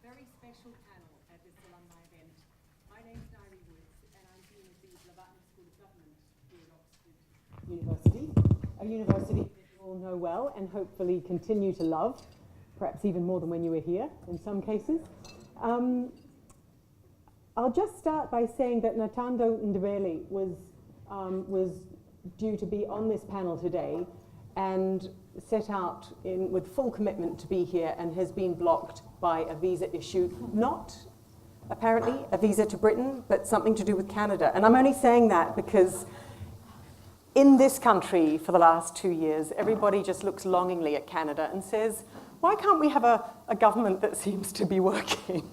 very special panel at this alumni event. My name's Nairi Woods, and I'm Dean of the Blavatnik School of Government here at Oxford University, a university that you all know well and hopefully continue to love, perhaps even more than when you were here in some cases. I'll just start by saying that Natando Ndebele was due to be on this panel today and set out with full commitment to be here and has been blocked by a visa issue, not apparently a visa to Britain, but something to do with Canada. And I'm only saying that because in this country for the last 2 years, everybody just looks longingly at Canada and says, why can't we have a government that seems to be working?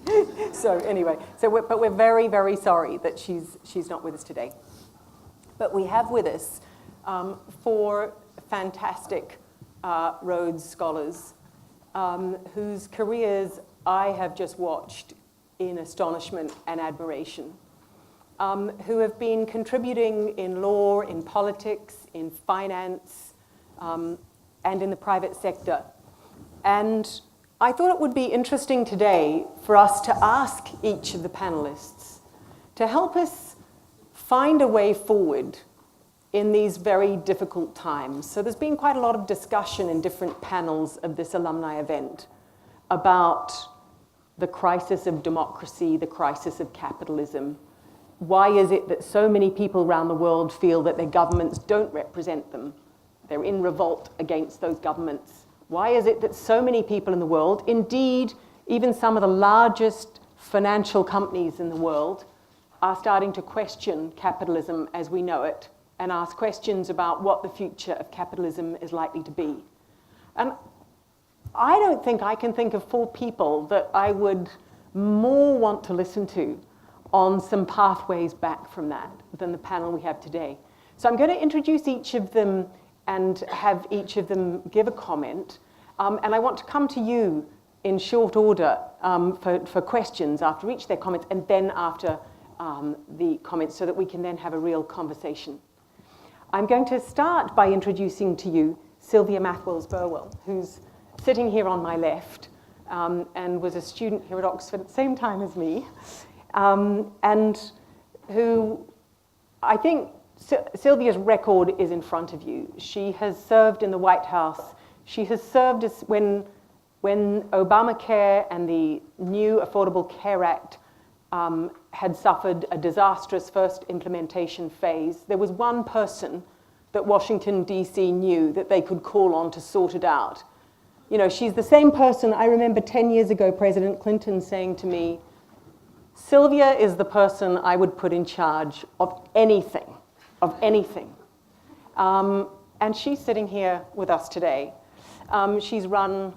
So anyway, but we're very, very sorry that she's not with us today. But we have with us 4 fantastic Rhodes scholars whose careers I have just watched in astonishment and admiration, who have been contributing in law, in politics, in finance, and in the private sector. And I thought it would be interesting today for us to ask each of the panelists to help us find a way forward in these very difficult times. So there's been quite a lot of discussion in different panels of this alumni event about the crisis of democracy, the crisis of capitalism. Why is it that so many people around the world feel that their governments don't represent them? They're in revolt against those governments. Why is it that so many people in the world, indeed, even some of the largest financial companies in the world, are starting to question capitalism as we know it and ask questions about what the future of capitalism is likely to be? And I don't think I can think of 4 people that I would more want to listen to on some pathways back from that than the panel we have today. So I'm going to introduce each of them and have each of them give a comment. And I want to come to you in short order for questions after each of their comments and then after the comments so that we can then have a real conversation. I'm going to start by introducing to you Sylvia Burwell, who's sitting here on my left and was a student here at Oxford at the same time as me, and who I think Sylvia's record is in front of you. She has served in the White House. She has served as when Obamacare and the new Affordable Care Act had suffered a disastrous first implementation phase. There was one person that Washington, D.C. knew that they could call on to sort it out. You know, she's the same person. I remember 10 years ago, President Clinton saying to me, Sylvia is the person I would put in charge of anything. And she's sitting here with us today. She's run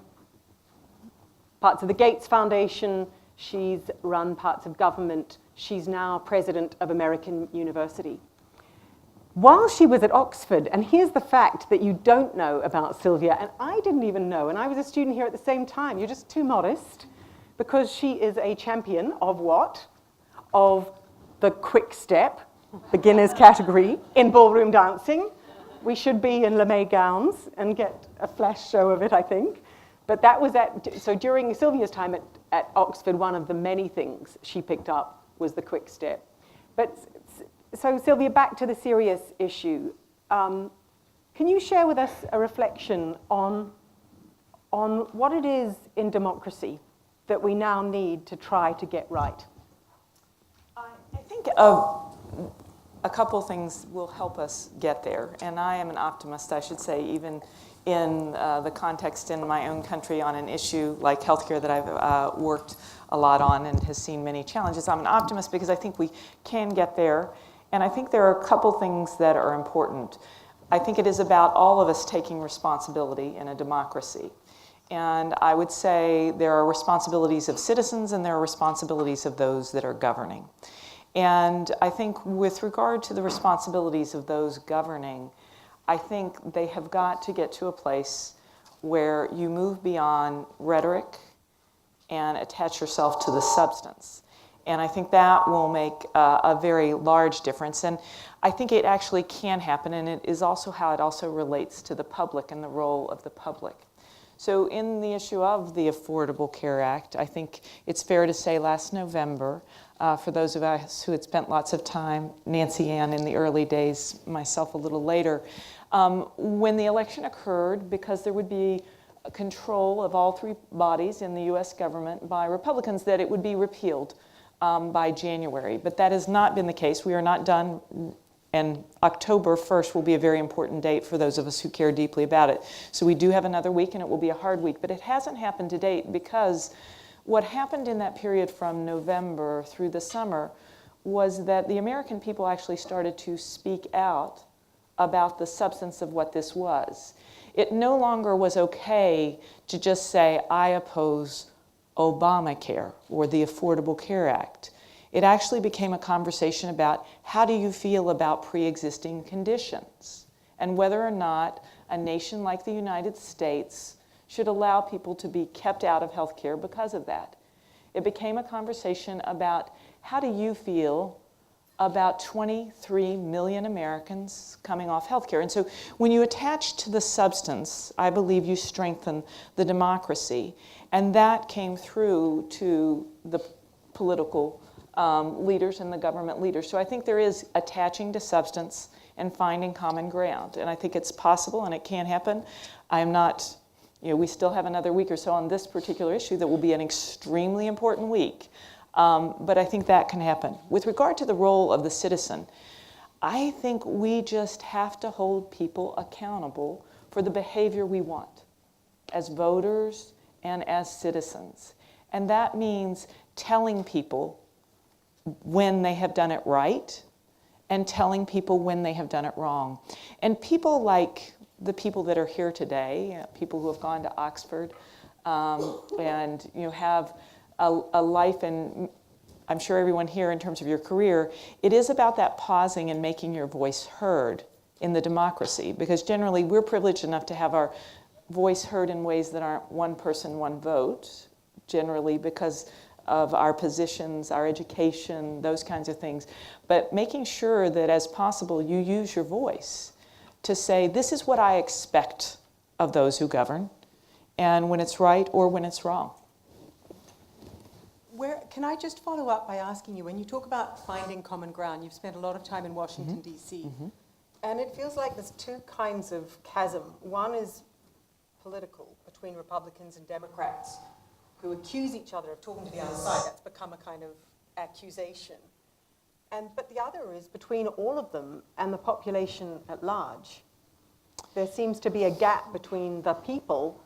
parts of the Gates Foundation. She's run parts of government. She's now president of American University. While she was at Oxford, and here's the fact that you don't know about Sylvia, and I didn't even know, and I was a student here at the same time. You're just too modest, because she is a champion of what? Of the quick step, beginner's category, in ballroom dancing. We should be in lame gowns and get a flash show of it, I think. But that was so during Sylvia's time at Oxford, one of the many things she picked up was the quick step. But so Sylvia, back to the serious issue. Can you share with us a reflection on what it is in democracy that we now need to try to get right? I think a couple things will help us get there. And I am an optimist, I should say, even in the context in my own country on an issue like healthcare that I've worked a lot on and has seen many challenges. I'm an optimist because I think we can get there. And I think there are a couple things that are important. I think it is about all of us taking responsibility in a democracy. And I would say there are responsibilities of citizens and there are responsibilities of those that are governing. And I think with regard to the responsibilities of those governing, I think they have got to get to a place where you move beyond rhetoric and attach yourself to the substance. And I think that will make a very large difference. And I think it actually can happen, and it is also how it also relates to the public and the role of the public. So in the issue of the Affordable Care Act, I think it's fair to say last November, for those of us who had spent lots of time, Nancy Ann in the early days, myself a little later, when the election occurred, because there would be control of all three bodies in the US government by Republicans, that it would be repealed by January. But that has not been the case. We are not done, and October 1st will be a very important date for those of us who care deeply about it. So we do have another week, and it will be a hard week, but it hasn't happened to date because what happened in that period from November through the summer was that the American people actually started to speak out about the substance of what this was. It no longer was okay to just say, I oppose Obamacare or the Affordable Care Act. It actually became a conversation about how do you feel about pre-existing conditions and whether or not a nation like the United States should allow people to be kept out of health care because of that. It became a conversation about how do you feel about 23 million Americans coming off health care. And so when you attach to the substance, I believe you strengthen the democracy. And that came through to the political leaders and the government leaders. So I think there is attaching to substance and finding common ground. And I think it's possible and it can happen. I am not, we still have another week or so on this particular issue that will be an extremely important week. But I think that can happen. With regard to the role of the citizen, I think we just have to hold people accountable for the behavior we want as voters and as citizens. And that means telling people when they have done it right and telling people when they have done it wrong. And people like the people that are here today, people who have gone to Oxford and have a life, and I'm sure everyone here in terms of your career, it is about that pausing and making your voice heard in the democracy, because generally we're privileged enough to have our voice heard in ways that aren't one person, one vote, generally because of our positions, our education, those kinds of things. But making sure that as possible you use your voice to say, this is what I expect of those who govern, and when it's right or when it's wrong. Can I just follow up by asking you, when you talk about finding common ground, you've spent a lot of time in Washington, D.C., and it feels like there's two kinds of chasm. One is political, between Republicans and Democrats, who accuse each other of talking to the other side. That's become a kind of accusation. But the other is between all of them and the population at large. There seems to be a gap between the people,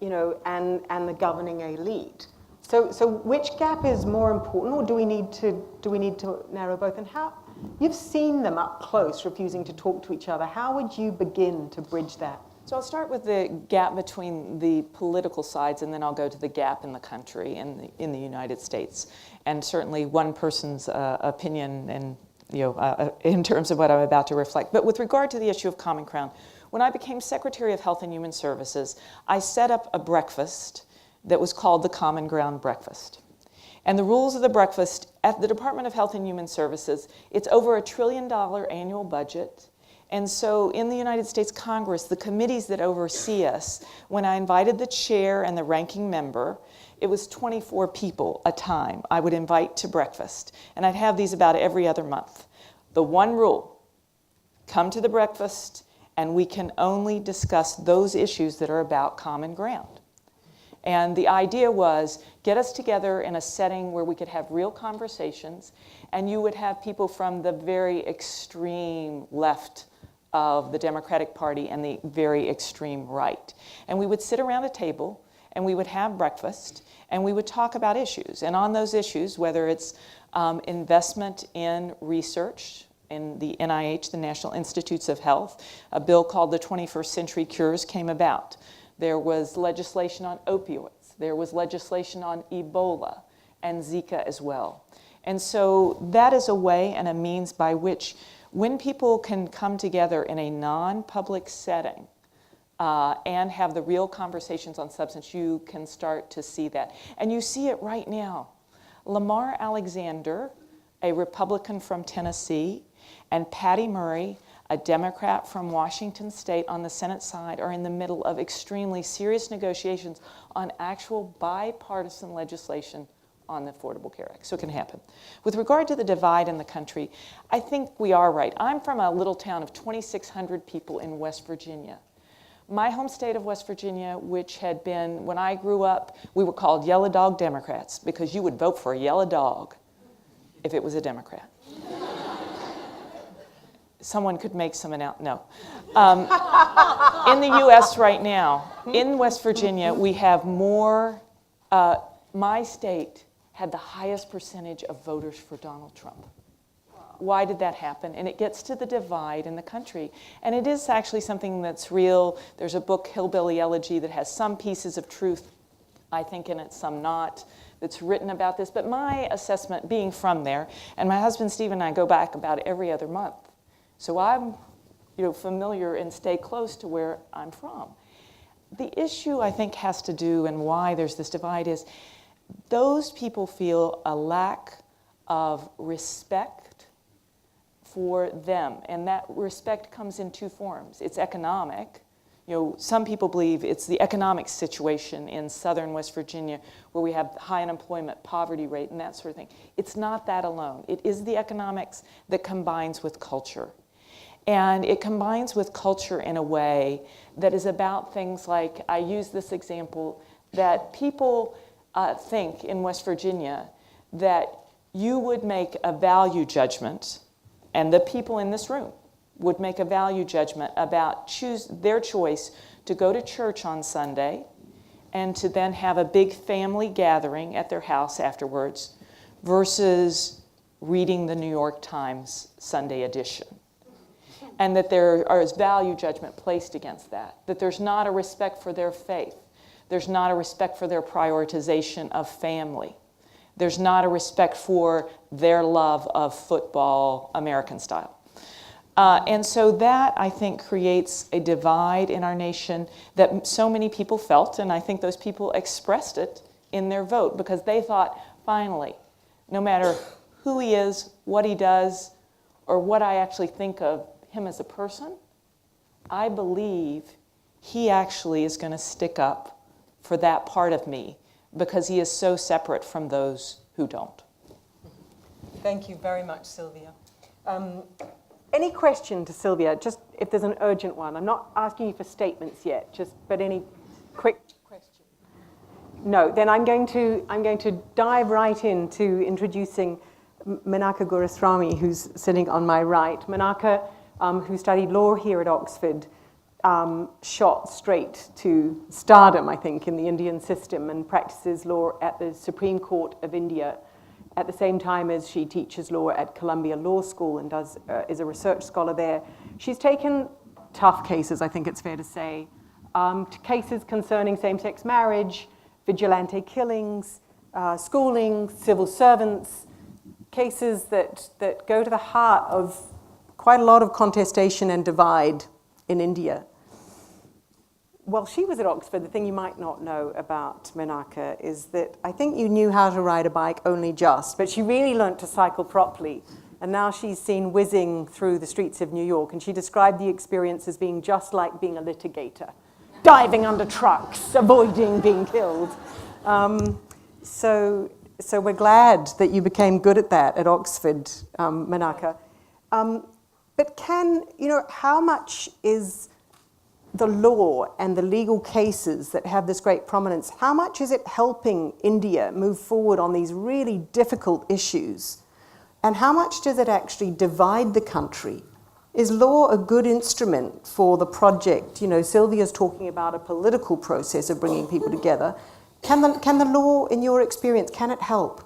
and the governing elite. So which gap is more important, or do we need to narrow both? And how you've seen them up close refusing to talk to each other. How would you begin to bridge that? So I'll start with the gap between the political sides, and then I'll go to the gap in the country, in the United States, and certainly one person's opinion, and in terms of what I'm about to reflect. But with regard to the issue of common ground, when I became Secretary of Health and Human Services, I set up a breakfast that was called the Common Ground Breakfast. And the rules of the breakfast at the Department of Health and Human Services, it's over $1 trillion annual budget. And so in the United States Congress, the committees that oversee us, when I invited the chair and the ranking member, it was 24 people a time I would invite to breakfast. And I'd have these about every other month. The one rule, come to the breakfast and we can only discuss those issues that are about common ground. And the idea was, get us together in a setting where we could have real conversations, and you would have people from the very extreme left of the Democratic Party and the very extreme right. And we would sit around a table, and we would have breakfast, and we would talk about issues. And on those issues, whether it's investment in research, in the NIH, the National Institutes of Health, a bill called the 21st Century Cures came about. There was legislation on opioids. There was legislation on Ebola and Zika as well. And so that is a way and a means by which, when people can come together in a non-public setting and have the real conversations on substance, you can start to see that. And you see it right now. Lamar Alexander, a Republican from Tennessee, and Patty Murray, a Democrat from Washington State on the Senate side are in the middle of extremely serious negotiations on actual bipartisan legislation on the Affordable Care Act. So it can happen. With regard to the divide in the country, I think we are right. I'm from a little town of 2,600 people in West Virginia. My home state of West Virginia, which had been, when I grew up, we were called yellow dog Democrats because you would vote for a yellow dog if it was a Democrat. Someone could make some no. In the U.S. right now, in West Virginia, we have more, my state had the highest percentage of voters for Donald Trump. Why did that happen? And it gets to the divide in the country. And it is actually something that's real. There's a book, Hillbilly Elegy, that has some pieces of truth, I think, in it, some not, that's written about this. But my assessment, being from there, and my husband Steve and I go back about every other month. So I'm familiar and stay close to where I'm from. The issue, I think, has to do, and why there's this divide, is those people feel a lack of respect for them. And that respect comes in two forms. It's economic. Some people believe it's the economic situation in southern West Virginia where we have high unemployment, poverty rate, and that sort of thing. It's not that alone. It is the economics that combines with culture. And it combines with culture in a way that is about things like, I use this example, that people think in West Virginia that you would make a value judgment, and the people in this room would make a value judgment about their choice to go to church on Sunday and to then have a big family gathering at their house afterwards versus reading the New York Times Sunday edition. And that there is value judgment placed against that there's not a respect for their faith. There's not a respect for their prioritization of family. There's not a respect for their love of football, American style. And so that, I think, creates a divide in our nation that so many people felt, and I think those people expressed it in their vote because they thought, finally, no matter who he is, what he does, or what I actually think of him as a person, I believe he actually is going to stick up for that part of me because he is so separate from those who don't. Thank you very much, Sylvia. Any question to Sylvia, just if there's an urgent one? I'm not asking you for statements yet, but any quick question? No, then I'm going to dive right into introducing Menaka Guruswamy, who's sitting on my right. Menaka, who studied law here at Oxford, shot straight to stardom, I think, in the Indian system and practices law at the Supreme Court of India at the same time as she teaches law at Columbia Law School and is a research scholar there. She's taken tough cases, I think it's fair to say, cases concerning same-sex marriage, vigilante killings, schooling, civil servants, cases that go to the heart of quite a lot of contestation and divide in India. While she was at Oxford, the thing you might not know about Menaka is that I think you knew how to ride a bike only just, but she really learnt to cycle properly. And now she's seen whizzing through the streets of New York, and she described the experience as being just like being a litigator, diving under trucks, avoiding being killed. So we're glad that you became good at that at Oxford, Menaka. But how much is the law and the legal cases that have this great prominence, how much is it helping India move forward on these really difficult issues? And how much does it actually divide the country? Is law a good instrument for the project? Sylvia's talking about a political process of bringing people together. Can the law, in your experience, can it help?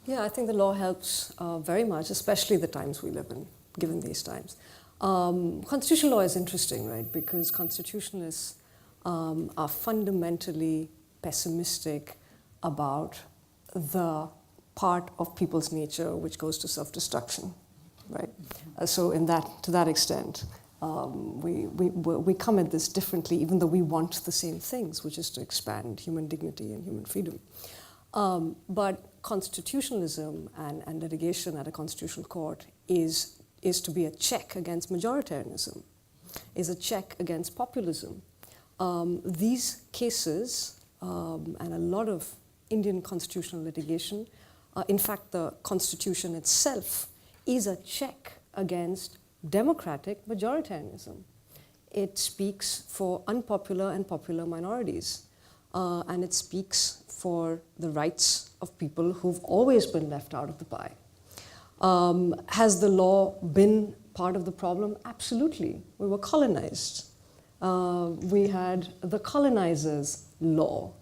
Yeah, I think the law helps very much, especially the times we live in, given these times. Constitutional law is interesting, right? Because constitutionalists are fundamentally pessimistic about the part of people's nature which goes to self-destruction, right? So to that extent, we come at this differently, even though we want the same things, which is to expand human dignity and human freedom. But constitutionalism and litigation at a constitutional court is is to be a check against majoritarianism, is a check against populism. These cases, and a lot of Indian constitutional litigation, in fact, the Constitution itself is a check against democratic majoritarianism. It speaks for unpopular and popular minorities, and it speaks for the rights of people who've always been left out of the pie. Has the law been part of the problem? Absolutely. We were colonized. We had the colonizers' law.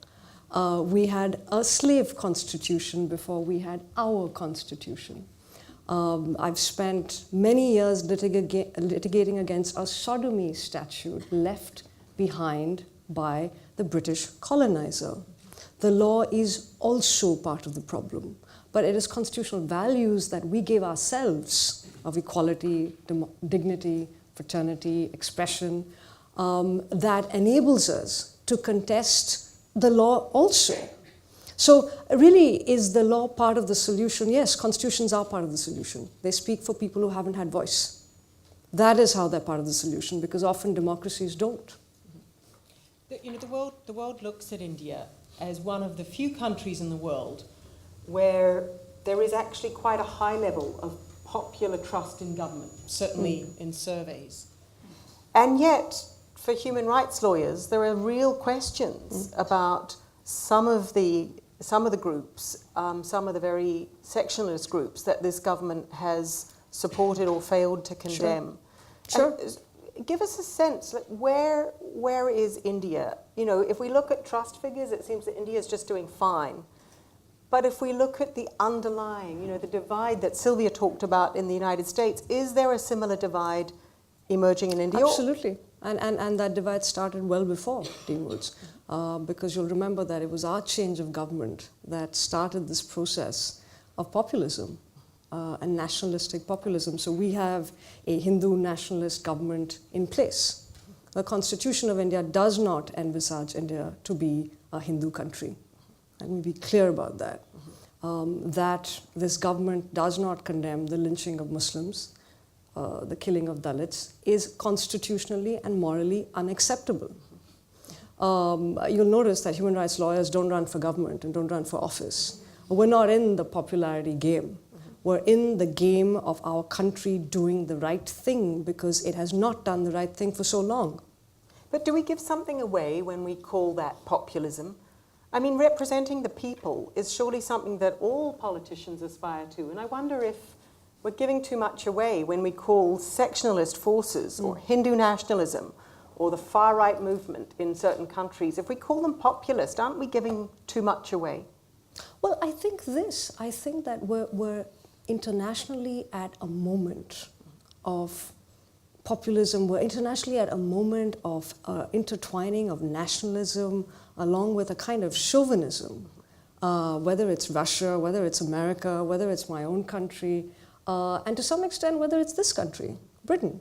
We had a slave constitution before we had our constitution. I've spent many years litigating against a sodomy statute left behind by the British colonizer. The law is also part of the problem, but it is constitutional values that we gave ourselves of equality, dignity, fraternity, expression, that enables us to contest the law also. So really, is the law part of the solution? Yes, constitutions are part of the solution. They speak for people who haven't had voice. That is how they're part of the solution, because often democracies don't. The world looks at India as one of the few countries in the world where there is actually quite a high level of popular trust in government, certainly in surveys. And yet, for human rights lawyers, there are real questions about some of the groups, some of the very sectionalist groups that this government has supported or failed to condemn. Sure. Give us a sense, like where is India? You know, if we look at trust figures, it seems that India is just doing fine. But if we look at the underlying, the divide that Sylvia talked about in the United States, is there a similar divide emerging in India? Absolutely. And that divide started well before Dean Woods, because you'll remember that it was our change of government that started this process of populism and nationalistic populism. So we have a Hindu nationalist government in place. The Constitution of India does not envisage India to be a Hindu country. Let me be clear about that. That this government does not condemn the lynching of Muslims, the killing of Dalits, is constitutionally and morally unacceptable. You'll notice that human rights lawyers don't run for government and don't run for office. We're not in the popularity game. We're in the game of our country doing the right thing because it has not done the right thing for so long. But do we give something away when we call that populism? I mean, representing the people is surely something that all politicians aspire to. And I wonder if we're giving too much away when we call sectionalist forces or Hindu nationalism or the far-right movement in certain countries, if we call them populist, aren't we giving too much away? Well, I think that we're internationally at a moment of populism. We're internationally at a moment of intertwining of nationalism along with a kind of chauvinism, whether it's Russia, whether it's America, whether it's my own country, and to some extent whether it's this country, Britain.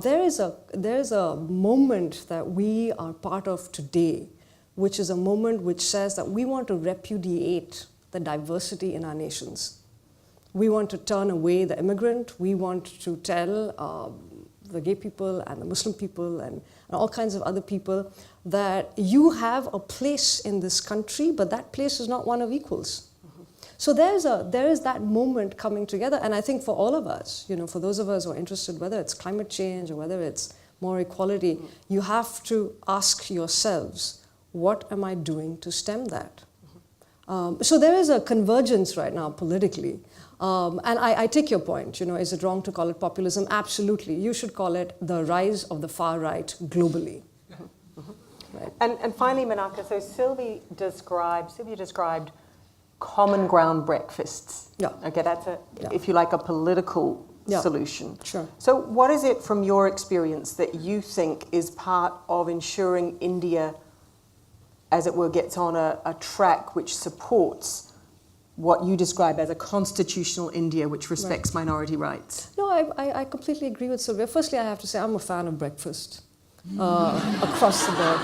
There is a moment that we are part of today, which is a moment which says that we want to repudiate the diversity in our nations. We want to turn away the immigrant. We want to tell the gay people and the Muslim people and all kinds of other people that you have a place in this country, but that place is not one of equals. So there is that moment coming together, and I think for all of us, for those of us who are interested, whether it's climate change or whether it's more equality, you have to ask yourselves, what am I doing to stem that? So there is a convergence right now politically. And I take your point, is it wrong to call it populism? Absolutely. You should call it the rise of the far right globally. Right. And finally, Menaka, so Sylvia described common ground breakfasts. Yeah. Okay, that's if you like, a political solution. Sure. So what is it from your experience that you think is part of ensuring India, as it were, gets on a track which supports what you describe as a constitutional India which respects minority rights? No, I completely agree with Sylvia. Firstly, I have to say I'm a fan of breakfast across the board.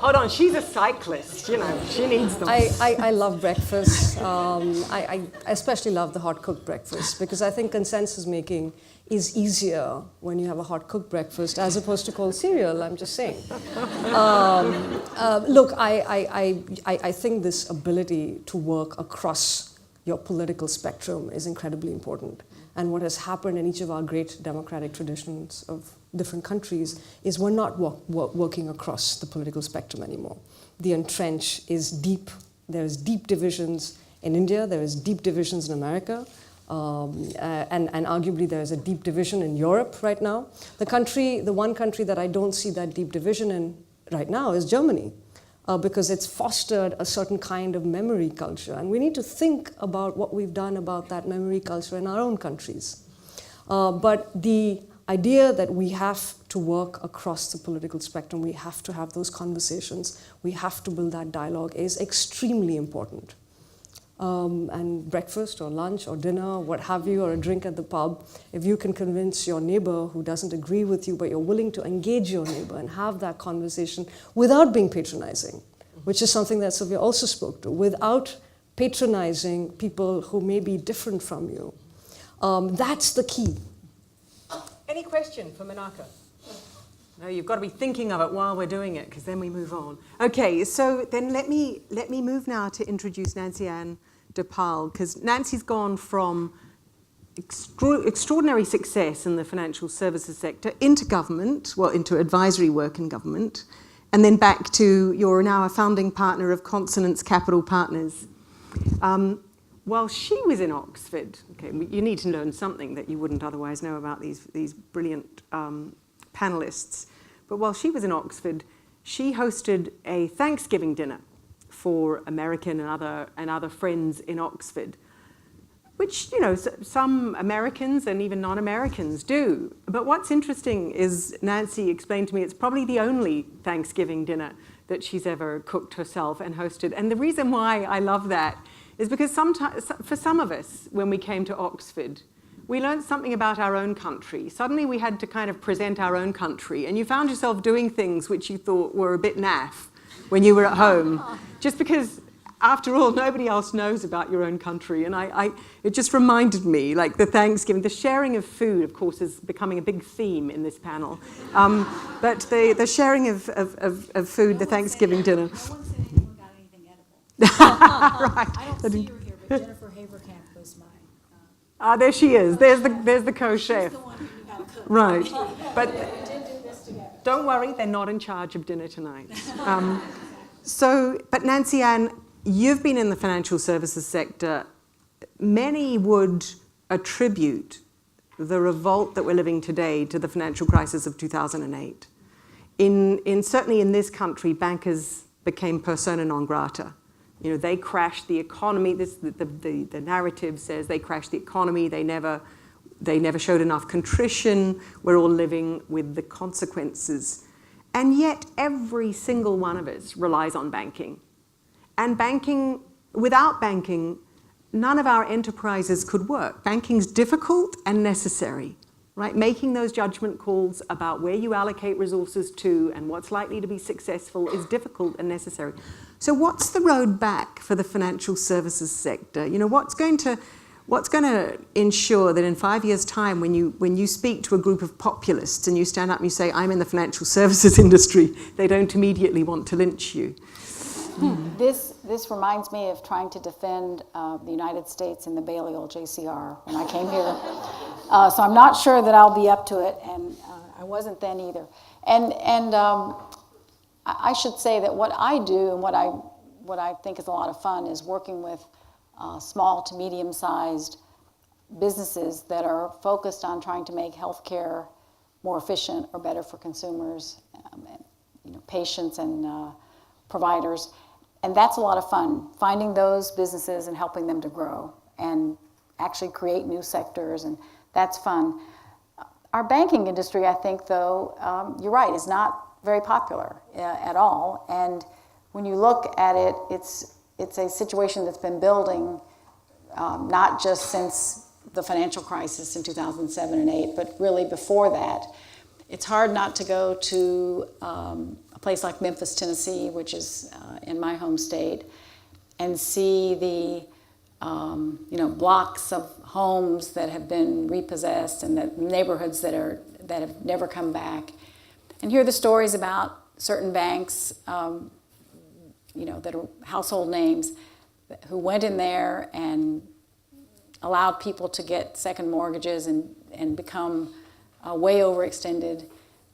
Hold on, she's a cyclist, you know, she needs them. I love breakfast. I especially love the hot-cooked breakfast because I think consensus making is easier when you have a hot-cooked breakfast as opposed to cold cereal, I'm just saying. Look, I think this ability to work across your political spectrum is incredibly important. And what has happened in each of our great democratic traditions of different countries is we're not working across the political spectrum anymore. The entrenched is deep. There's deep divisions in India. There is deep divisions in America. And arguably there is a deep division in Europe right now. The one country that I don't see that deep division in right now is Germany, because it's fostered a certain kind of memory culture. And we need to think about what we've done about that memory culture in our own countries. But the idea that we have to work across the political spectrum, we have to have those conversations, we have to build that dialogue is extremely important. And breakfast or lunch or dinner, what have you, or a drink at the pub, if you can convince your neighbor who doesn't agree with you, but you're willing to engage your neighbor and have that conversation without being patronizing, which is something that Sylvia also spoke to, without patronizing people who may be different from you. That's the key. Any question for Menaka? No, you've got to be thinking of it while we're doing it, because then we move on. Okay, so then let me move now to introduce Nancy Ann Deparle, because Nancy's gone from extraordinary success in the financial services sector into government, well, into advisory work in government, and then back to, you're now a founding partner of Consonance Capital Partners. While she was in Oxford, okay, you need to learn something that you wouldn't otherwise know about these brilliant panelists. But while she was in Oxford, she hosted a Thanksgiving dinner for American and other friends in Oxford, which, you know, some Americans and even non-Americans do. But what's interesting is Nancy explained to me it's probably the only Thanksgiving dinner that she's ever cooked herself and hosted. And the reason why I love that is because sometimes, for some of us, when we came to Oxford, we learned something about our own country. Suddenly we had to kind of present our own country, and you found yourself doing things which you thought were a bit naff when you were at home, just because, after all, nobody else knows about your own country. And it just reminded me, like the Thanksgiving, the sharing of food, of course, is becoming a big theme in this panel. But the sharing of food, the Thanksgiving dinner. No one said anyone got anything edible. Right. I don't see her here, but Jennifer Haverkamp was mine. There she is. There's the co-chef. She's the one who got cooked. Right. But We did do this together. don't worry, they're not in charge of dinner tonight. But Nancy Ann, you've been in the financial services sector. Many would attribute the revolt that we're living today to the financial crisis of 2008. Certainly in this country, bankers became persona non grata. You know, they crashed the economy. The narrative says they crashed the economy. They never showed enough contrition. We're all living with the consequences. And yet every single one of us relies on banking. And without banking, none of our enterprises could work. Banking's difficult and necessary, right? Making those judgment calls about where you allocate resources to and what's likely to be successful is difficult and necessary. So what's the road back for the financial services sector? You know, what's going to ensure that in 5 years' time, when you speak to a group of populists and you stand up and you say, I'm in the financial services industry, they don't immediately want to lynch you? This reminds me of trying to defend the United States in the Balliol JCR when I came here. So I'm not sure that I'll be up to it, and I wasn't then either. And I should say that what I do and what I think is a lot of fun is working with small to medium-sized businesses that are focused on trying to make healthcare more efficient or better for consumers, patients and providers. And that's a lot of fun, finding those businesses and helping them to grow and actually create new sectors, and that's fun. Our banking industry, I think, though, you're right, is not very popular at all. And when you look at it, it's a situation that's been building not just since the financial crisis in 2007 and 8, but really before that. It's hard not to go to a place like Memphis, Tennessee, which is in my home state, and see the blocks of homes that have been repossessed and the neighborhoods that have never come back, and hear the stories about certain banks, that are household names, who went in there and allowed people to get second mortgages and become way overextended.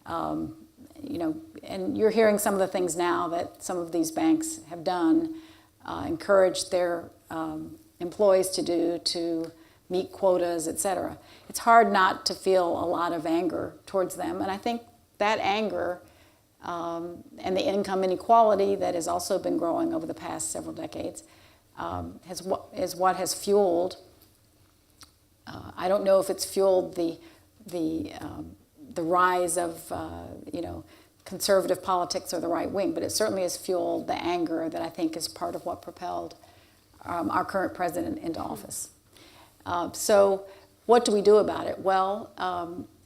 And you're hearing some of the things now that some of these banks have done, encouraged their employees to do to meet quotas, et cetera. It's hard not to feel a lot of anger towards them, and I think that anger and the income inequality that has also been growing over the past several decades is what has fueled. I don't know if it's fueled the rise of conservative politics or the right wing, but it certainly has fueled the anger that I think is part of what propelled our current president into office. So what do we do about it? Well,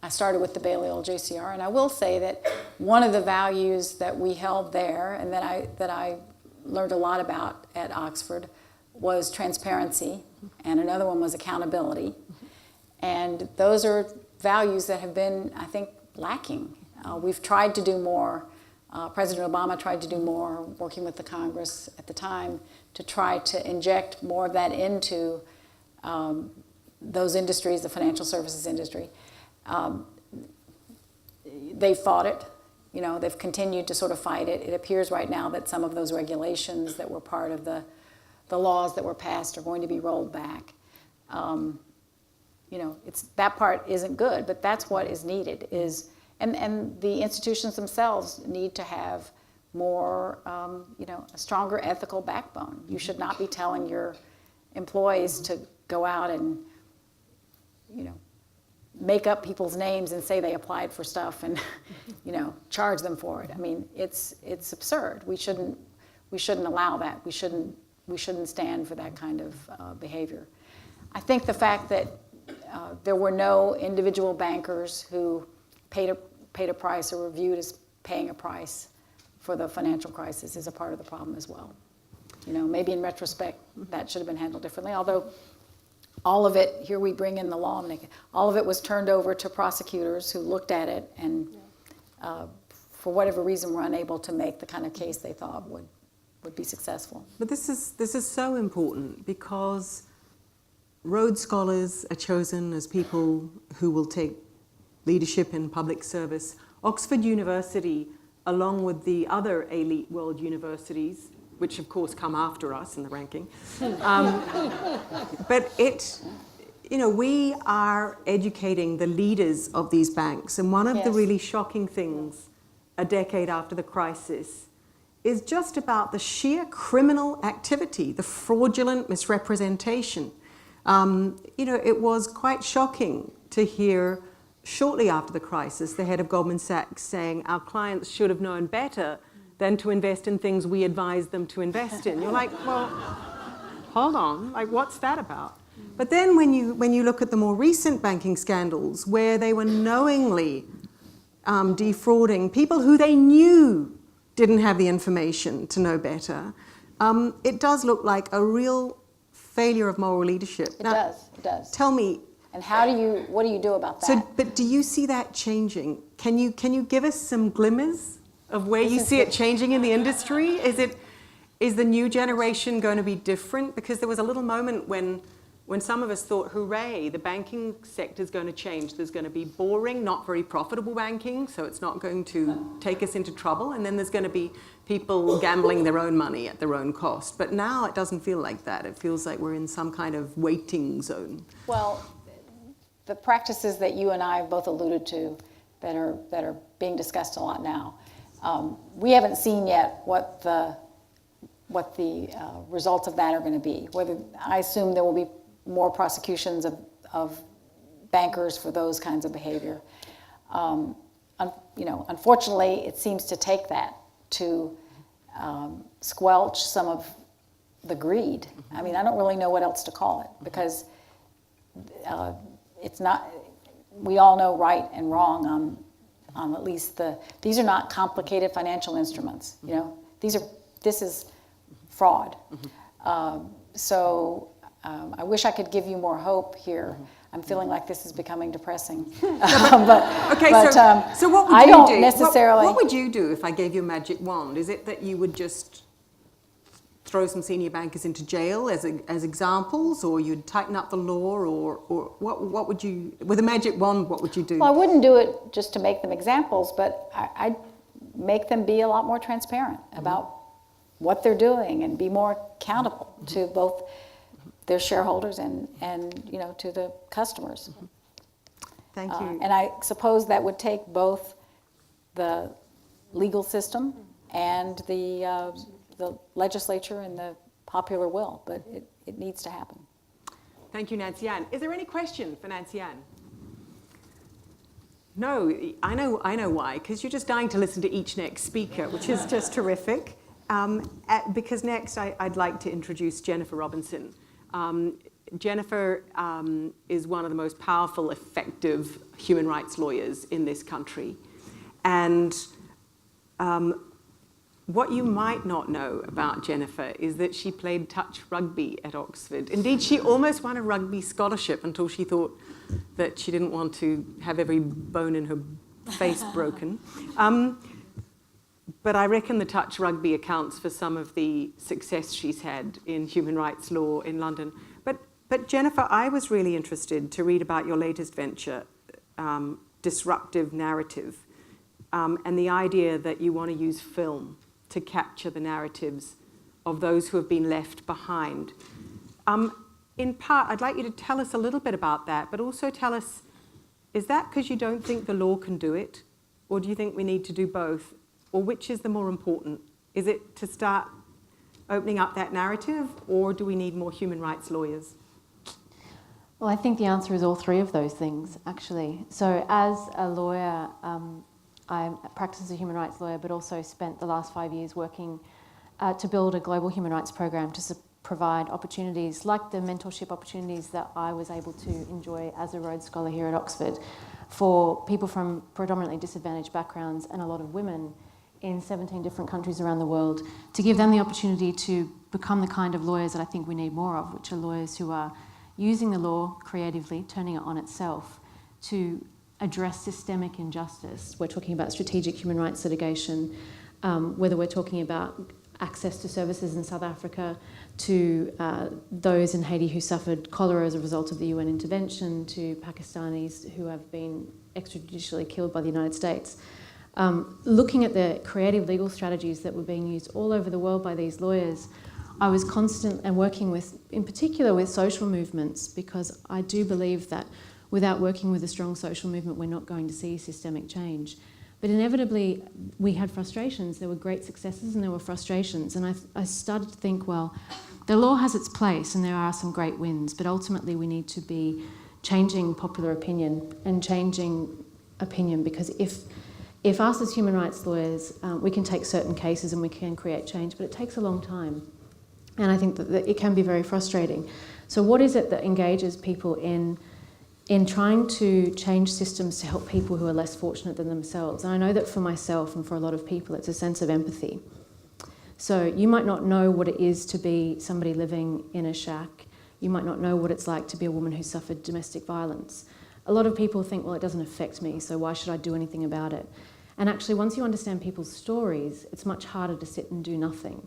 I started with the Balliol JCR, and I will say that one of the values that we held there and that I learned a lot about at Oxford was transparency, and another one was accountability. And those are values that have been, I think, lacking. We've tried to do more. President Obama tried to do more, working with the Congress at the time, to try to inject more of that into those industries, the financial services industry. They fought it. They've continued to sort of fight it. It appears right now that some of those regulations that were part of the laws that were passed are going to be rolled back. That part isn't good, but that's what is needed. And the institutions themselves need to have more, a stronger ethical backbone. You should not be telling your employees to go out and, make up people's names and say they applied for stuff and, charge them for it. I mean, it's absurd. We shouldn't allow that. We shouldn't stand for that kind of behavior. I think the fact that there were no individual bankers who paid a price or were viewed as paying a price for the financial crisis is a part of the problem as well. Maybe in retrospect that should have been handled differently, although all of it, here we bring in the lawmaker, all of it was turned over to prosecutors who looked at it and for whatever reason were unable to make the kind of case they thought would be successful. But this is so important because Rhodes scholars are chosen as people who will take leadership in public service. Oxford University, along with the other elite world universities, which of course come after us in the ranking, but we are educating the leaders of these banks. And one of the really shocking things a decade after the crisis is just about the sheer criminal activity, the fraudulent misrepresentation. It was quite shocking to hear shortly after the crisis, the head of Goldman Sachs saying our clients should have known better than to invest in things we advised them to invest in. You're like, well, hold on, what's that about? But then when you look at the more recent banking scandals where they were knowingly defrauding people who they knew didn't have the information to know better, it does look like a real failure of moral leadership. It does. Tell me. And what do you do about that? So, but do you see that changing? Can you give us some glimmers of where you see it changing in the industry? Is the new generation going to be different? Because there was a little moment when some of us thought, hooray, the banking sector is going to change. There's going to be boring, not very profitable banking, so it's not going to take us into trouble. And then there's going to be people gambling their own money at their own cost. But now it doesn't feel like that. It feels like we're in some kind of waiting zone. Well, the practices that you and I have both alluded to that are being discussed a lot now, we haven't seen yet what the results of that are going to be. I assume there will be more prosecutions of bankers for those kinds of behavior. Unfortunately, it seems to take that to squelch some of the greed. I mean, I don't really know what else to call it because it's not. We all know right and wrong on on at least these are not complicated financial instruments, you know. This is fraud. So I wish I could give you more hope here. I'm feeling like this is becoming depressing. So what would I you don't do? necessarily. What would you do if I gave you a magic wand? Is it that you would just throw some senior bankers into jail as examples, or you'd tighten up the law, or what would you, with a magic wand, what would you do? Well, I wouldn't do it just to make them examples, but I'd make them be a lot more transparent about what they're doing and be more accountable to both their shareholders and you know, to the customers. Thank you. And I suppose that would take both the legal system and the legislature and the popular will, but it needs to happen. Thank you, Nancy Ann. Is there any question for Nancy Ann? No, I know why, because you're just dying to listen to each next speaker, which is just terrific. Because next I'd like to introduce Jennifer Robinson. Jennifer is one of the most powerful, effective human rights lawyers in this country. And what you might not know about Jennifer is that she played touch rugby at Oxford. Indeed, she almost won a rugby scholarship until she thought that she didn't want to have every bone in her face broken. But I reckon the touch rugby accounts for some of the success she's had in human rights law in London. But Jennifer, I was really interested to read about your latest venture, Disruptive Narrative, and the idea that you want to use film to capture the narratives of those who have been left behind. In part, I'd like you to tell us a little bit about that, but also tell us, is that because you don't think the law can do it? Or do you think we need to do both? Or which is the more important? Is it to start opening up that narrative, or do we need more human rights lawyers? Well, I think the answer is all three of those things, actually. So as a lawyer, I practice as a human rights lawyer, but also spent the last 5 years working to build a global human rights program to provide opportunities like the mentorship opportunities that I was able to enjoy as a Rhodes Scholar here at Oxford for people from predominantly disadvantaged backgrounds and a lot of women in 17 different countries around the world, to give them the opportunity to become the kind of lawyers that I think we need more of, which are lawyers who are using the law creatively, turning it on itself to address systemic injustice. We're talking about strategic human rights litigation, whether we're talking about access to services in South Africa, to those in Haiti who suffered cholera as a result of the UN intervention, to Pakistanis who have been extrajudicially killed by the United States. Looking at the creative legal strategies that were being used all over the world by these lawyers, I was constant and working with, in particular with social movements, because I do believe that without working with a strong social movement, we're not going to see systemic change. But inevitably, we had frustrations. There were great successes and there were frustrations. And I started to think, well, the law has its place and there are some great wins, but ultimately we need to be changing popular opinion and changing opinion, because if us as human rights lawyers, we can take certain cases and we can create change, but it takes a long time. And I think that it can be very frustrating. So what is it that engages people in trying to change systems to help people who are less fortunate than themselves? And I know that for myself and for a lot of people, it's a sense of empathy. So you might not know what it is to be somebody living in a shack. You might not know what it's like to be a woman who suffered domestic violence. A lot of people think, well, it doesn't affect me, so why should I do anything about it? And actually, once you understand people's stories, it's much harder to sit and do nothing.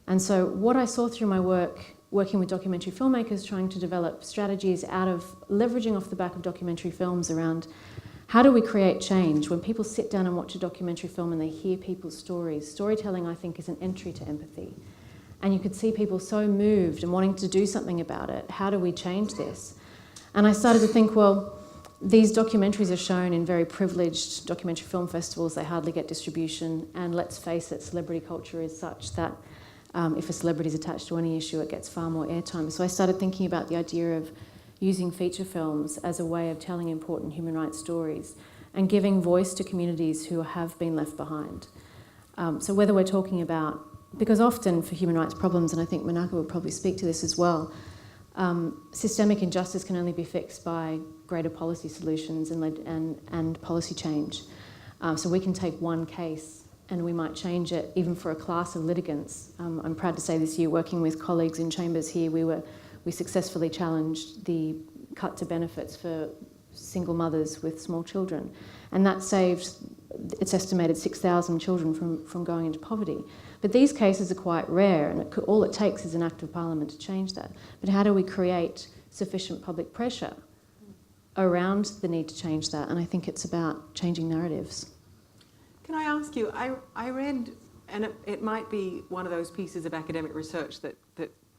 And so what I saw through my work, working with documentary filmmakers, trying to develop strategies out of leveraging off the back of documentary films around how do we create change? When people sit down and watch a documentary film and they hear people's stories, storytelling, I think, is an entry to empathy. And you could see people so moved and wanting to do something about it. How do we change this? And I started to think, well, these documentaries are shown in very privileged documentary film festivals. They hardly get distribution. And let's face it, celebrity culture is such that if a celebrity is attached to any issue, it gets far more airtime. So I started thinking about the idea of using feature films as a way of telling important human rights stories and giving voice to communities who have been left behind. So whether we're talking about, because often for human rights problems, and I think Menaka would probably speak to this as well, systemic injustice can only be fixed by greater policy solutions and policy change. So we can take one case and we might change it even for a class of litigants. I'm proud to say this year, working with colleagues in chambers here, we successfully challenged the cut to benefits for single mothers with small children. And that saved, it's estimated, 6,000 children from going into poverty. But these cases are quite rare, and all it takes is an act of parliament to change that. But how do we create sufficient public pressure around the need to change that? And I think it's about changing narratives. Can I ask you, I read, and it might be one of those pieces of academic research that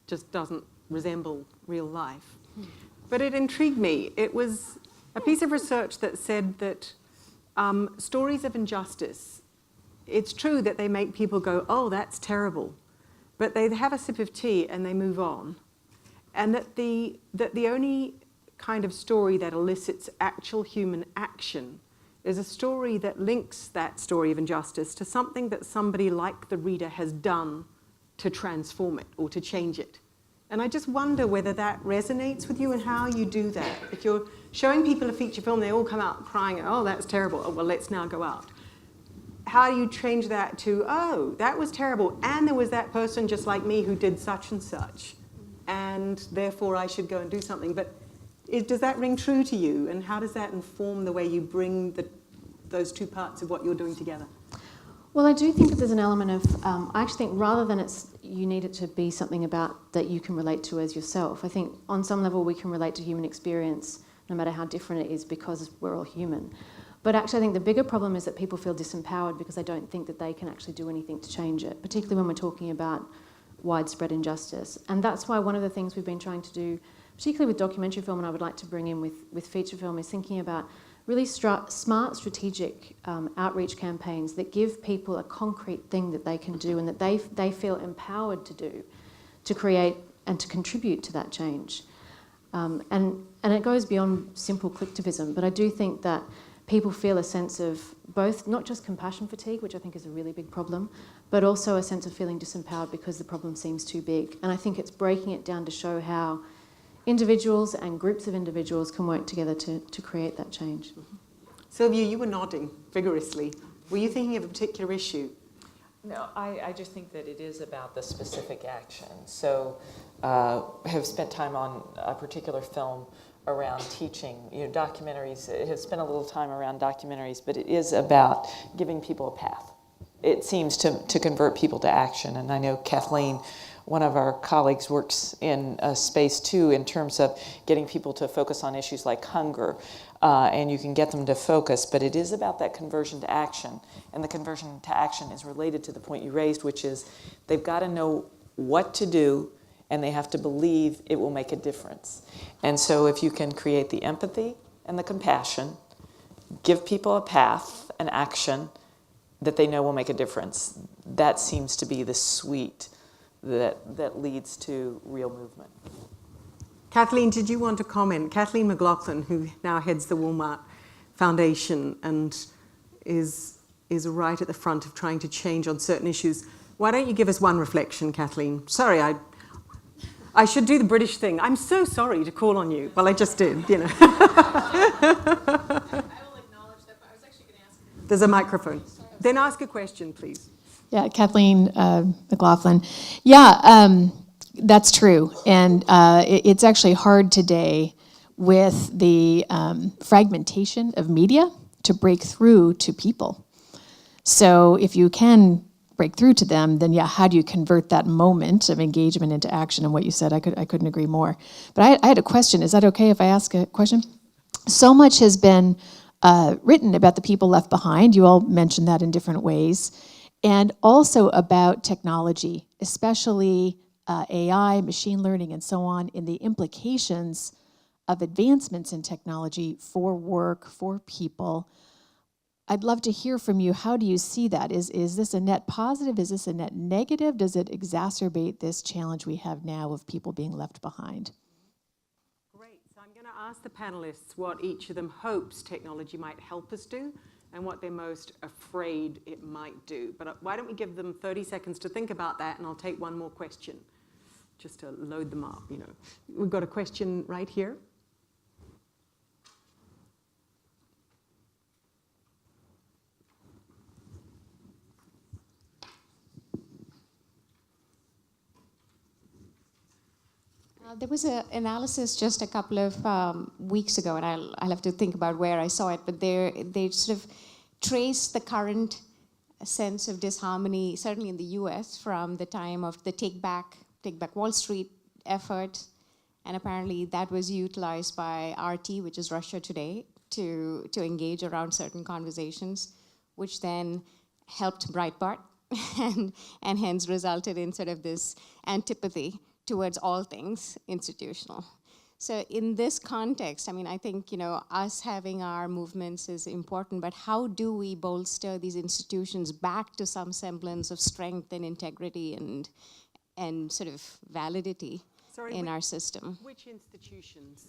just doesn't resemble real life, but it intrigued me. It was a piece of research that said that stories of injustice, it's true that they make people go, oh, that's terrible, but they have a sip of tea and they move on. And that the only kind of story that elicits actual human action is a story that links that story of injustice to something that somebody like the reader has done to transform it or to change it. And I just wonder whether that resonates with you and how you do that. If you're showing people a feature film, they all come out crying, oh, that's terrible. Oh, well, let's now go out. How do you change that to, oh, that was terrible, and there was that person just like me who did such and such, and therefore I should go and do something. But does that ring true to you, and how does that inform the way you bring those two parts of what you're doing together? Well, I do think that there's an element of, I actually think rather than you need it to be something about that you can relate to as yourself, I think on some level we can relate to human experience no matter how different it is because we're all human. But actually I think the bigger problem is that people feel disempowered because they don't think that they can actually do anything to change it, particularly when we're talking about widespread injustice. And that's why one of the things we've been trying to do, particularly with documentary film, and I would like to bring in with feature film, is thinking about really smart, strategic outreach campaigns that give people a concrete thing that they can do and that they feel empowered to do, to create and to contribute to that change. And it goes beyond simple clicktivism, but I do think that people feel a sense of both, not just compassion fatigue, which I think is a really big problem, but also a sense of feeling disempowered because the problem seems too big. And I think it's breaking it down to show how individuals and groups of individuals can work together to create that change. Sylvia, you were nodding vigorously. Were you thinking of a particular issue? No, I just think that it is about the specific action. So have spent time on a particular film around teaching, documentaries. Have spent a little time around documentaries, but it is about giving people a path. It seems to convert people to action. And I know Kathleen, one of our colleagues, works in a space too in terms of getting people to focus on issues like hunger, and you can get them to focus, but it is about that conversion to action. And the conversion to action is related to the point you raised, which is they've got to know what to do and they have to believe it will make a difference. And so if you can create the empathy and the compassion, give people a path, an action that they know will make a difference, that seems to be the sweet that leads to real movement. Kathleen, did you want to comment? Kathleen McLaughlin, who now heads the Walmart Foundation and is right at the front of trying to change on certain issues. Why don't you give us one reflection, Kathleen? Sorry, I should do the British thing. I'm so sorry to call on you. Well, I just did, I will acknowledge that, but I was actually going to ask. There's a microphone. Then ask a question, please. Yeah, Kathleen McLaughlin. Yeah, that's true. And it's actually hard today with the fragmentation of media to break through to people. So if you can break through to them, then yeah, how do you convert that moment of engagement into action? And what you said, I couldn't agree more. But I had a question. Is that okay if I ask a question? So much has been written about the people left behind. You all mentioned that in different ways. And also about technology, especially AI, machine learning, and so on, in the implications of advancements in technology for work, for people. I'd love to hear from you. How do you see that? Is this a net positive? Is this a net negative? Does it exacerbate this challenge we have now of people being left behind? Great. So I'm going to ask the panelists what each of them hopes technology might help us do and what they're most afraid it might do. But why don't we give them 30 seconds to think about that, and I'll take one more question just to load them up. We've got a question right here. There was an analysis just a couple of weeks ago, and I'll have to think about where I saw it, but they sort of traced the current sense of disharmony, certainly in the US, from the time of the Take Back Wall Street effort, and apparently that was utilized by RT, which is Russia Today, to engage around certain conversations, which then helped Breitbart and hence resulted in sort of this antipathy towards all things institutional. So in this context, I mean, I think, us having our movements is important, but how do we bolster these institutions back to some semblance of strength and integrity and sort of validity in our system? Which institutions?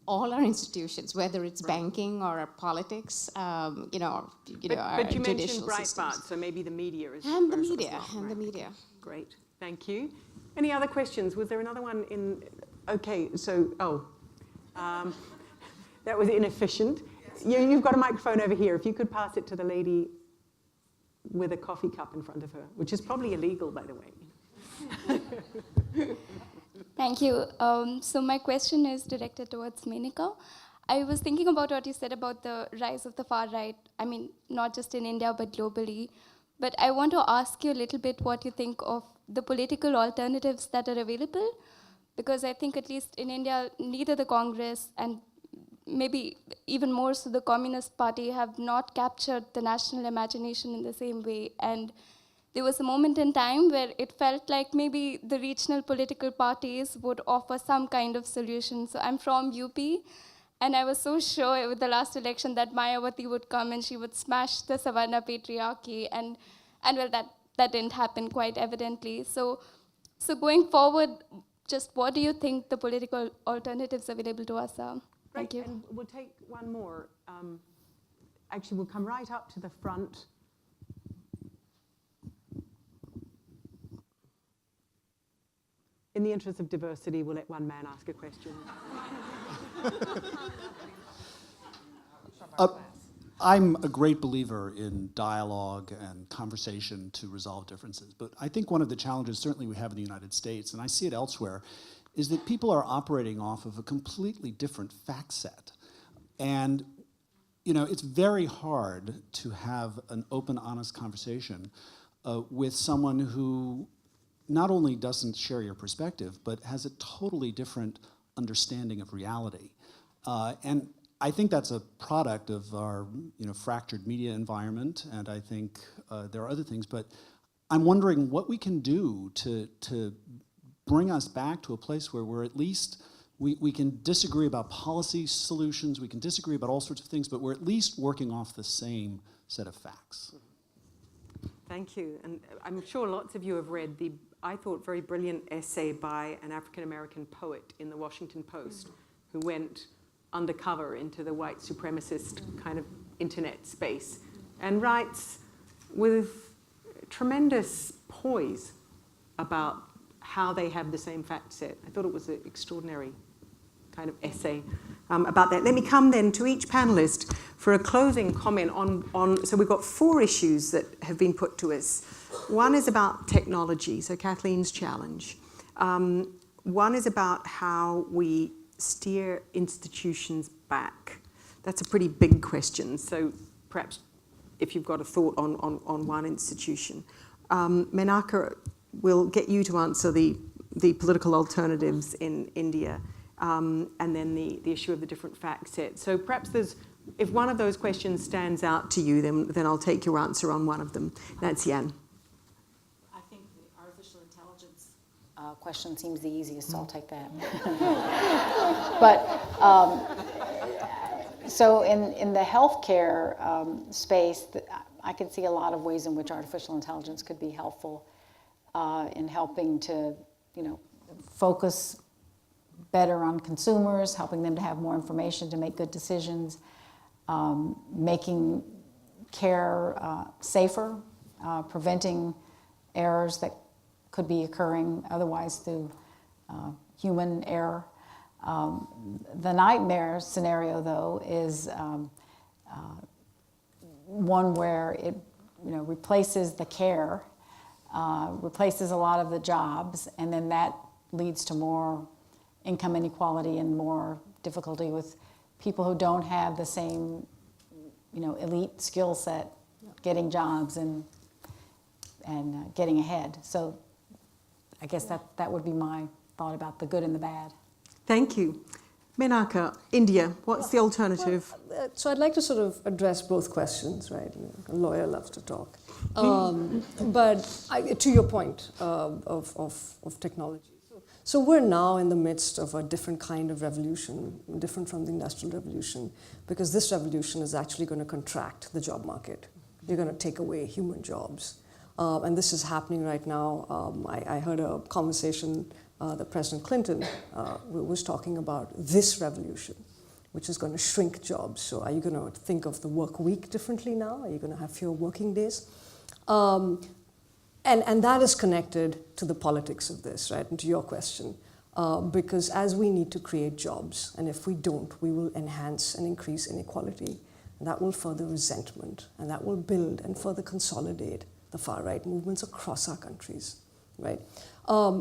All our institutions, whether it's banking or our politics, our But you mentioned judicial Breitbart, systems. so maybe the media is... And the is media, not and the right. media. Great, thank you. Any other questions? Was there another one in... Okay, so, that was inefficient. You've got a microphone over here. If you could pass it to the lady with a coffee cup in front of her, which is probably illegal, by the way. Thank you. So my question is directed towards Menaka. I was thinking about what you said about the rise of the far right. I mean, not just in India, but globally. But I want to ask you a little bit what you think of the political alternatives that are available. Because I think at least in India, neither the Congress and maybe even more so the Communist Party have not captured the national imagination in the same way. And there was a moment in time where it felt like maybe the regional political parties would offer some kind of solution. So I'm from UP, and I was so sure with the last election that Mayawati would come and she would smash the Savarna patriarchy, and well, that didn't happen quite evidently. So going forward, just what do you think the political alternatives available to us are? Thank you. And we'll take one more. Actually, we'll come right up to the front. In the interest of diversity, we'll let one man ask a question. I'm a great believer in dialogue and conversation to resolve differences. But I think one of the challenges, certainly we have in the United States, and I see it elsewhere, is that people are operating off of a completely different fact set. And it's very hard to have an open, honest conversation with someone who not only doesn't share your perspective, but has a totally different understanding of reality. And I think that's a product of our fractured media environment, and I think there are other things, but I'm wondering what we can do to bring us back to a place where we're at least, we can disagree about policy solutions, we can disagree about all sorts of things, but we're at least working off the same set of facts. Thank you. And I'm sure lots of you have read the, I thought, very brilliant essay by an African-American poet in the Washington Post who went undercover into the white supremacist kind of internet space and writes with tremendous poise about how they have the same fact set. I thought it was an extraordinary kind of essay about that. Let me come then to each panelist for a closing comment on, so we've got 4 issues that have been put to us. One is about technology, so Kathleen's challenge. One is about how we steer institutions back. That's a pretty big question, so perhaps if you've got a thought on one institution. Menaka, we'll get you to answer the political alternatives in India, and then the issue of the different fact sets. So perhaps if one of those questions stands out to you, then I'll take your answer on one of them. That's Jan. I think the artificial intelligence question seems the easiest, so I'll take that. But so in the healthcare space, I can see a lot of ways in which artificial intelligence could be helpful in helping to, focus better on consumers, helping them to have more information to make good decisions, making care safer, preventing errors that could be occurring otherwise through human error. The nightmare scenario, though, is one where it replaces the care, replaces a lot of the jobs, and then that leads to more income inequality and more difficulty with people who don't have the same, elite skill set, getting jobs and getting ahead. So I guess that would be my thought about the good and the bad. Thank you. Menaka, India, what's the alternative? So I'd like to sort of address both questions, right? A lawyer loves to talk. But to your point of technology. So we're now in the midst of a different kind of revolution, different from the Industrial Revolution, because this revolution is actually going to contract the job market. You're going to take away human jobs. And this is happening right now. I heard a conversation that President Clinton was talking about this revolution, which is going to shrink jobs. So are you going to think of the work week differently now? Are you going to have fewer working days? And that is connected to the politics of this, right, and to your question. Because as we need to create jobs, and if we don't, we will enhance and increase inequality. And that will further resentment, and that will build and further consolidate the far-right movements across our countries, right?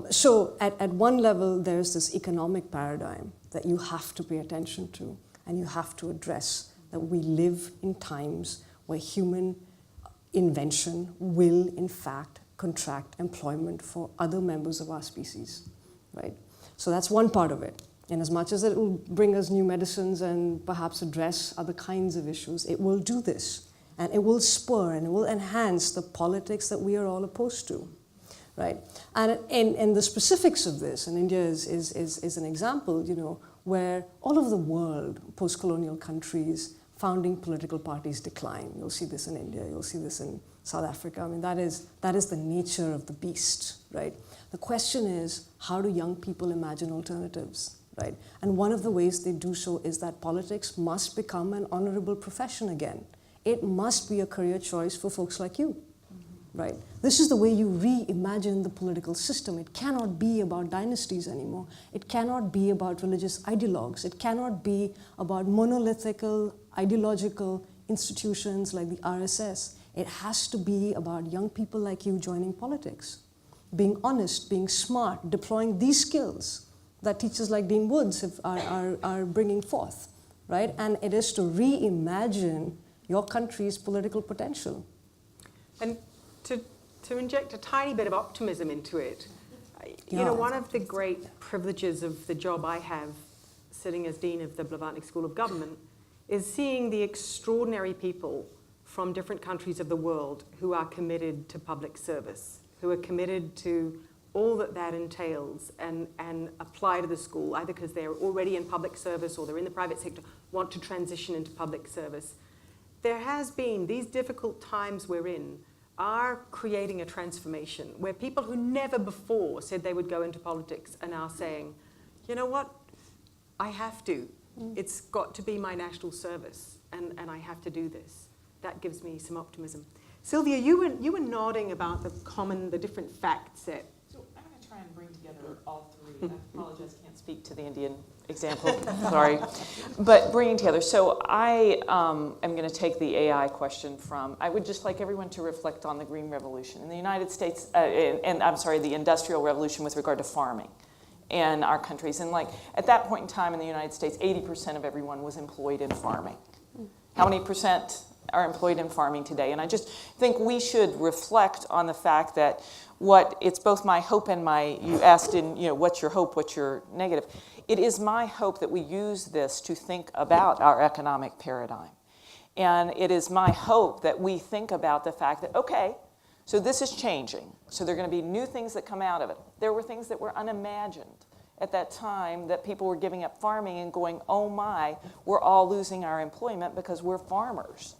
So at one level, there's this economic paradigm that you have to pay attention to, and you have to address that we live in times where human invention will, in fact, contract employment for other members of our species, right? So that's one part of it. And as much as it will bring us new medicines and perhaps address other kinds of issues, it will do this. And it will spur and it will enhance the politics that we are all opposed to, right? And in the specifics of this, and India is an example, where all over the world, post-colonial countries, founding political parties decline. You'll see this in India, you'll see this in South Africa. I mean, that is the nature of the beast, right? The question is, how do young people imagine alternatives, right? And one of the ways they do so is that politics must become an honorable profession again. It must be a career choice for folks like you, right? This is the way you reimagine the political system. It cannot be about dynasties anymore. It cannot be about religious ideologues. It cannot be about monolithical, ideological institutions like the RSS. It has to be about young people like you joining politics, being honest, being smart, deploying these skills that teachers like Dean Woods are bringing forth, right? And it is to reimagine your country's political potential. And to inject a tiny bit of optimism into it, one of the great privileges of the job I have sitting as Dean of the Blavatnik School of Government is seeing the extraordinary people from different countries of the world who are committed to public service, who are committed to all that entails and apply to the school, either because they're already in public service or they're in the private sector, want to transition into public service. There has been, these difficult times we're in are creating a transformation where people who never before said they would go into politics are now saying, you know what, I have to. It's got to be my national service and I have to do this. That gives me some optimism. Sylvia, you were nodding about the different fact set. So I'm going to try and bring together all three. I apologize, can't speak to the Indian example, sorry. But bringing together, so I am going to take the AI question from, I would just like everyone to reflect on the Green Revolution in the United States, the Industrial Revolution with regard to farming in our countries. And like at that point in time in the United States, 80% of everyone was employed in farming. How many percent are employed in farming today? And I just think we should reflect on the fact that it's both my hope and you asked in, what's your hope, what's your negative? It is my hope that we use this to think about our economic paradigm. And it is my hope that we think about the fact that, okay, so this is changing. So there are going to be new things that come out of it. There were things that were unimagined at that time that people were giving up farming and going, oh my, we're all losing our employment because we're farmers.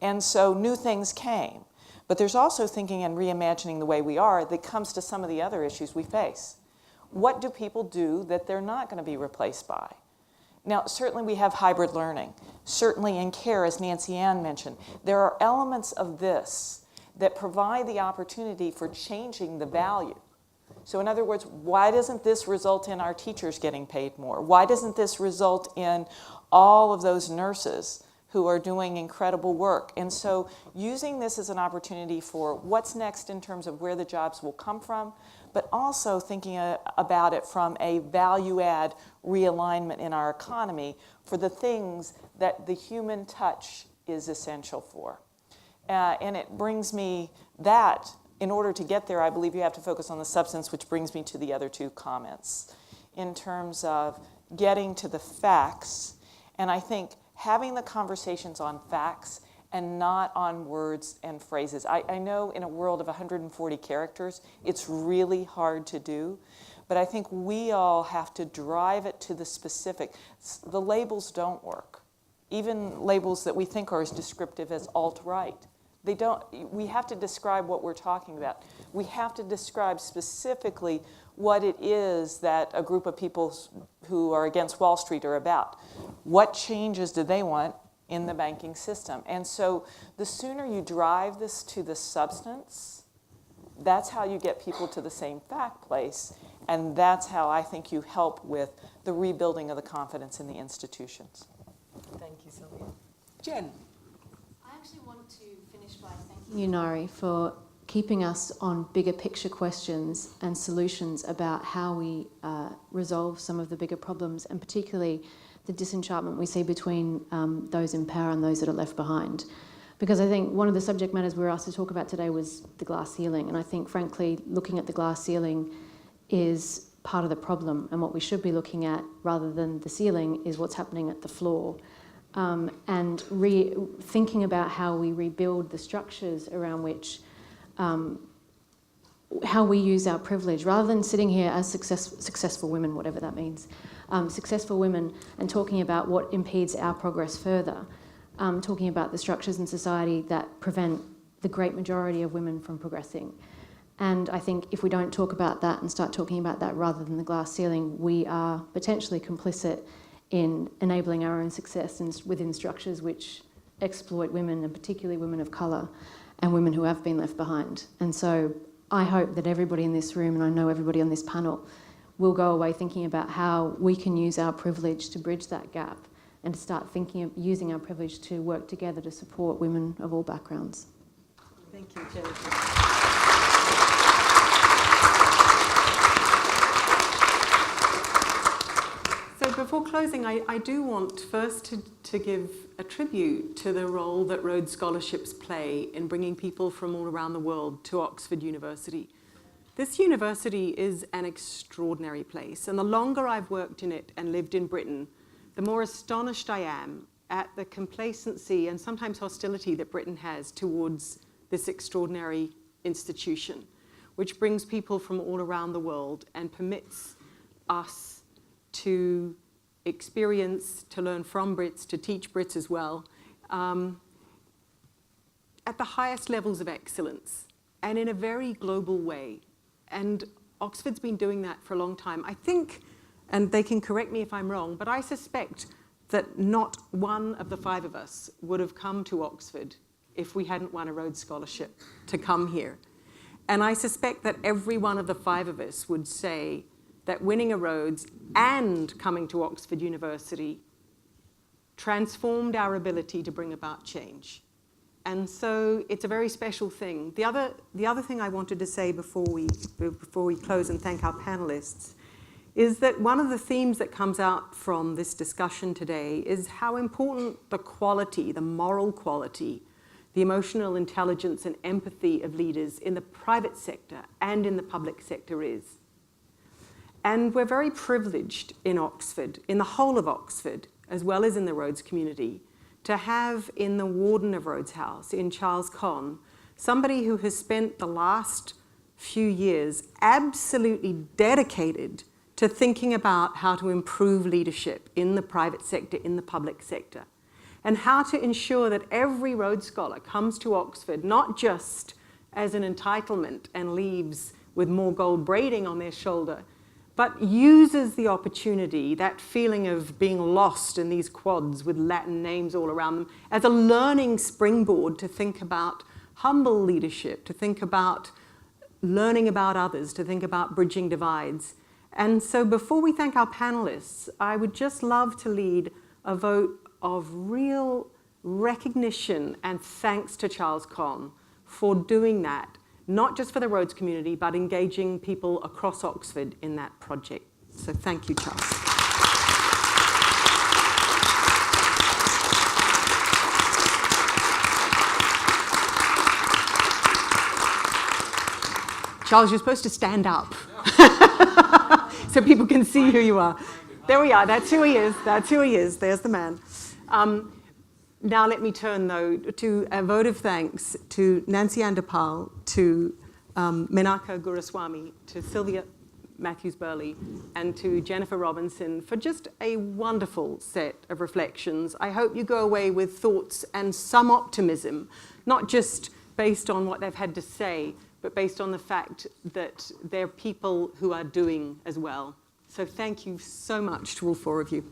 And so new things came. But there's also thinking and reimagining the way we are that comes to some of the other issues we face. What do people do that they're not going to be replaced by? Now, certainly we have hybrid learning. Certainly in care, as Nancy Ann mentioned, there are elements of this that provide the opportunity for changing the value. So in other words, why doesn't this result in our teachers getting paid more? Why doesn't this result in all of those nurses who are doing incredible work. And so using this as an opportunity for what's next in terms of where the jobs will come from, but also thinking about it from a value-add realignment in our economy for the things that the human touch is essential for. And it brings me that, in order to get there, I believe you have to focus on the substance, which brings me to the other two comments in terms of getting to the facts. And I think having the conversations on facts and not on words and phrases. I know in a world of 140 characters, it's really hard to do, but I think we all have to drive it to the specific. The labels don't work. Even labels that we think are as descriptive as alt-right. They don't. We have to describe what we're talking about. We have to describe specifically what it is that a group of people who are against Wall Street are about. What changes do they want in the banking system? And so the sooner you drive this to the substance, that's how you get people to the same fact place. And that's how I think you help with the rebuilding of the confidence in the institutions. Thank you, Sylvia. Jen. I actually want to finish by thanking you, Nari, for keeping us on bigger picture questions and solutions about how we resolve some of the bigger problems, and particularly the disenchantment we see between those in power and those that are left behind. Because I think one of the subject matters we were asked to talk about today was the glass ceiling, and I think, frankly, looking at the glass ceiling is part of the problem, and what we should be looking at, rather than the ceiling, is what's happening at the floor. And thinking about how we rebuild the structures around which, how we use our privilege, rather than sitting here as successful women, whatever that means, successful women, and talking about what impedes our progress further, talking about the structures in society that prevent the great majority of women from progressing. And I think if we don't talk about that and start talking about that rather than the glass ceiling, we are potentially complicit in enabling our own success within structures which exploit women, and particularly women of colour and women who have been left behind. And so I hope that everybody in this room, and I know everybody on this panel, will go away thinking about how we can use our privilege to bridge that gap and to start thinking of using our privilege to work together to support women of all backgrounds. Thank you, Jen. So before closing, I do want first to give a tribute to the role that Rhodes Scholarships play in bringing people from all around the world to Oxford University. This university is an extraordinary place, and the longer I've worked in it and lived in Britain, the more astonished I am at the complacency and sometimes hostility that Britain has towards this extraordinary institution, which brings people from all around the world and permits us to experience, to learn from Brits, to teach Brits as well, at the highest levels of excellence and in a very global way. And Oxford's been doing that for a long time. I think, and they can correct me if I'm wrong, but I suspect that not one of the five of us would have come to Oxford if we hadn't won a Rhodes Scholarship to come here. And I suspect that every one of the five of us would say that winning a Rhodes and coming to Oxford University transformed our ability to bring about change. And so it's a very special thing. The other thing I wanted to say before we close and thank our panelists is that one of the themes that comes out from this discussion today is how important the quality, the moral quality, the emotional intelligence and empathy of leaders in the private sector and in the public sector is. And we're very privileged in Oxford, in the whole of Oxford, as well as in the Rhodes community, to have in the warden of Rhodes House, in Charles Conn, somebody who has spent the last few years absolutely dedicated to thinking about how to improve leadership in the private sector, in the public sector, and how to ensure that every Rhodes Scholar comes to Oxford not just as an entitlement and leaves with more gold braiding on their shoulder, but uses the opportunity, that feeling of being lost in these quads with Latin names all around them, as a learning springboard to think about humble leadership, to think about learning about others, to think about bridging divides. And so before we thank our panelists, I would just love to lead a vote of real recognition and thanks to Charles Conn for doing that, not just for the Rhodes community, but engaging people across Oxford in that project. So thank you, Charles. Charles, you're supposed to stand up so people can see who you are. There we are. That's who he is. That's who he is. There's the man. Now let me turn, though, to a vote of thanks to Nancy Ann Deparle, to Menaka Guruswami, to Sylvia Mathews Burley, and to Jennifer Robinson for just a wonderful set of reflections. I hope you go away with thoughts and some optimism, not just based on what they've had to say, but based on the fact that they're people who are doing as well. So thank you so much to all four of you.